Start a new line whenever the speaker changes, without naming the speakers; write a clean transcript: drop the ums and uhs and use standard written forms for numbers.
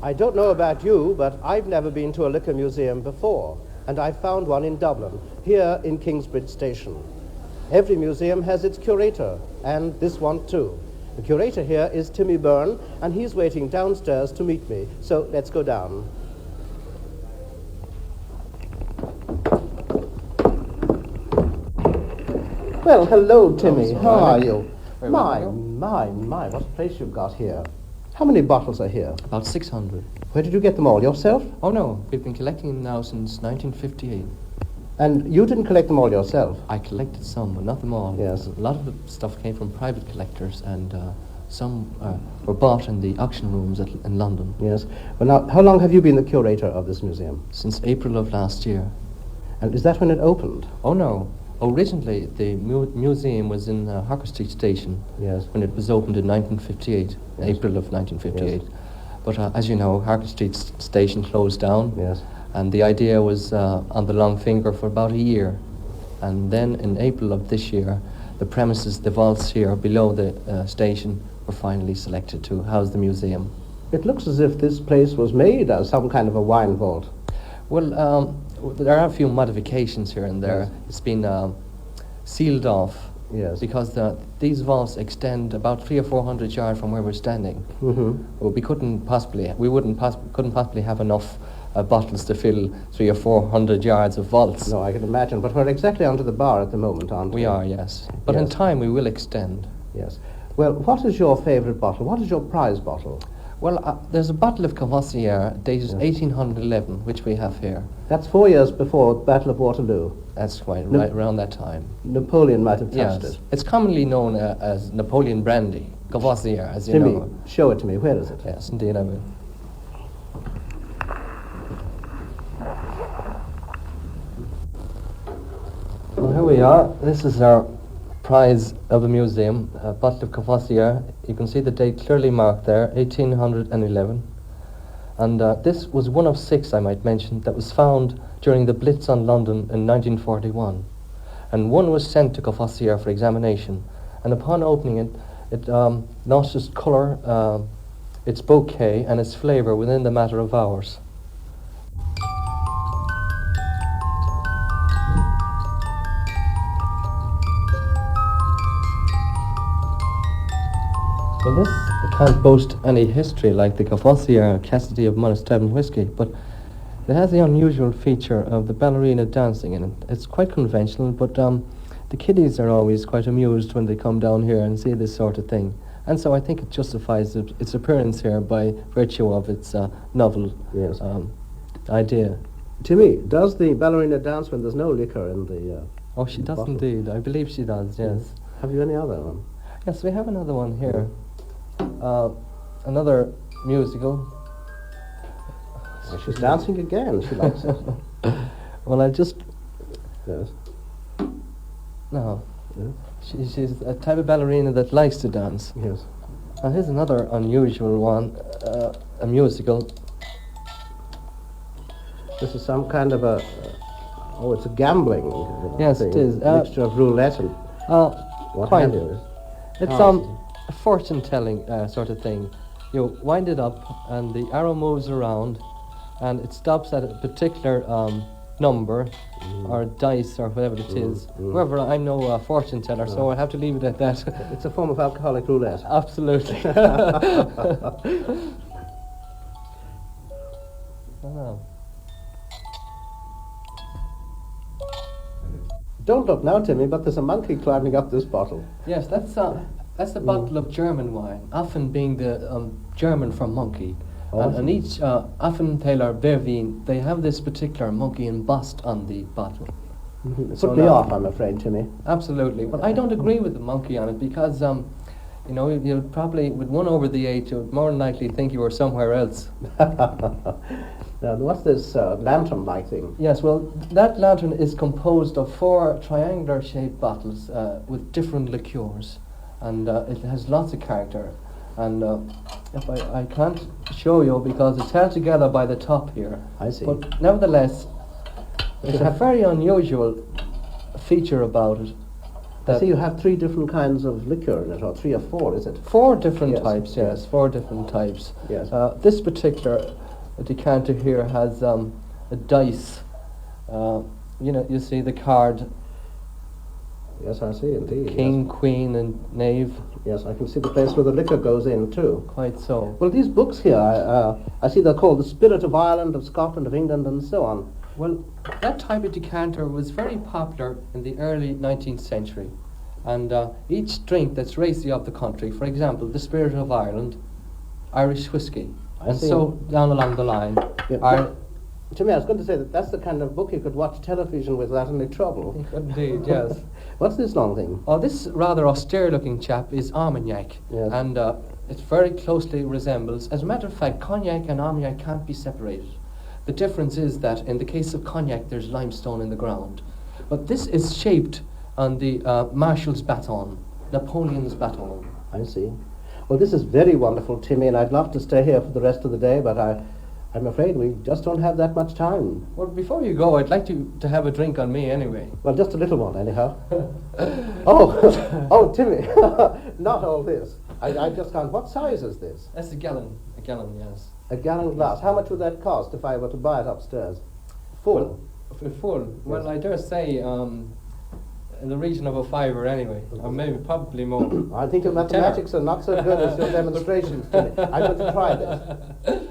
I don't know about you, but I've never been to a liquor museum before, and I found one in Dublin, here in Kingsbridge Station. Every museum has its curator, and this one too. The curator here is Timmy Byrne, and he's waiting downstairs to meet me, so let's go down. Well, hello, Timmy. How are you? My, what a place you've got here. How many bottles are here?
About 600.
Where did you get them all, yourself?
Oh no, we've been collecting them now since 1958.
And you didn't collect them all yourself?
I collected some, but not them all.
Yes.
A lot of the stuff came from private collectors, and some were bought in the auction rooms in London.
Yes. Well, now, how long have you been the curator of this museum?
Since April of last year.
And is that when it opened?
Oh no. Originally, the museum was in Harcourt Street Station.
Yes.
When it was opened in 1958,
Yes.
April of 1958.
Yes.
But as you know, Harcourt Street Station closed down.
Yes.
And the idea was on the long finger for about a year. And then in April of this year, the premises, the vaults here below the station, were finally selected to house the museum.
It looks as if this place was made as some kind of a wine vault.
Well, there are a few modifications here and there.
Yes.
It's been sealed off.
Yes.
Because these vaults extend about 300 or 400 yards from where we're standing.
Mm-hmm.
Well, we couldn't possibly have enough bottles to fill 300 or 400 yards of vaults.
No, I can imagine. But we're exactly under the bar at the moment, aren't we?
We are, yes. But in
Yes.
time we will extend.
Yes. Well, what is your favourite bottle? What is your prize bottle?
Well, there's a bottle of Courvoisier dated
Yes.
1811, which we have here.
That's 4 years before the Battle of Waterloo.
That's quite
No-
right around that time.
Napoleon might have touched
Yes.
it.
It's commonly known as Napoleon brandy, Courvoisier, as you
Timmy,
know.
show it to me. Where is it?
Yes, indeed I will. Well, here we are. This is our prize of the museum, a bottle of Courvoisier. You can see the date clearly marked there, 1811. And this was one of 6, I might mention, that was found during the Blitz on London in 1941. And one was sent to Courvoisier for examination. And upon opening it, it lost its colour, its bouquet, and its flavour within the matter of hours. Well, this can't boast any history like the Courvoisier Cassidy of Monasterban whiskey, but it has the unusual feature of the ballerina dancing in it. It's quite conventional, but the kiddies are always quite amused when they come down here and see this sort of thing. And so I think it justifies its appearance here by virtue of its novel
Yes.
idea.
Timmy, does the ballerina dance when there's no liquor in the...
Oh, she does
bottle?
indeed. I believe she does, yes.
Have you any other one?
Yes, we have another one here. Another musical.
Oh, she's dancing again. She likes it.
Well, I just...
Yes.
No.
Yeah.
She's a type of ballerina that likes to dance.
Yes.
Now here's another unusual one, a musical.
This is some kind of a... oh, it's a gambling
Yes,
thing.
it is.
Mixture of roulette and what
quite.
have you.
It's
Oh.
a fortune-telling sort of thing. You wind it up and the arrow moves around and it stops at a particular number or dice or whatever it is. However, I'm no fortune teller, so I have to leave it at that.
It's a form of alcoholic roulette.
Absolutely. Oh.
Don't look now, Timmy, but there's a monkey climbing up this bottle.
Yes, that's a bottle of German wine, often being the German for monkey. And each Affenthaler Berwijn, they have this particular monkey embossed on the bottle.
It
So
put me
now-
off, I'm afraid, Timmy.
Absolutely. But I don't agree with the monkey on it because, you know, you'd probably, with one over the age, you'd more than likely think you were somewhere else.
Now, what's this lantern-like thing?
Yes, well, that lantern is composed of 4 triangular-shaped bottles with different liqueurs, and it has lots of character. And if I can't show you because it's held together by the top here.
I see.
But nevertheless, there's a very unusual feature about it.
I see you have 3 different kinds of liquor in it, or 3 or 4, is it?
4 different
Yes,
types, yes, 4 different types.
Yes.
This particular decanter here has a dice. You know, you see the card
Yes, I see, indeed.
king,
Yes.
queen, and knave.
Yes, I can see the place where the liquor goes in, too.
Quite so.
Well, these books here, I see they're called The Spirit of Ireland, of Scotland, of England, and so on.
Well, that type of decanter was very popular in the early 19th century. And each drink that's racy of the country, for example, the Spirit of Ireland, Irish whiskey,
I
and
see.
so down along the line,
Yeah.
are
Timmy, I was going to say that that's the kind of book you could watch television with without any trouble.
indeed, yes.
What's this long thing?
Oh, this rather austere-looking chap is Armagnac,
Yes.
and it very closely resembles. As a matter of fact, cognac and Armagnac can't be separated. The difference is that in the case of cognac, there's limestone in the ground, but this is shaped on the Marshal's baton, Napoleon's baton.
I see. Well, this is very wonderful, Timmy, and I'd love to stay here for the rest of the day, but I'm afraid we just don't have that much time.
Well, before you go, I'd like you to have a drink on me anyway.
Well, just a little one, anyhow. Oh, Timmy, not all this. I just can't. What size is this?
That's a gallon, yes.
A gallon glass. How much would that cost if I were to buy it upstairs? Full.
Well, full. Well,
Yes.
I dare say in the region of a £5 anyway, or maybe probably more.
I think your mathematics are not so good as your demonstrations, Timmy. I'm going to try this.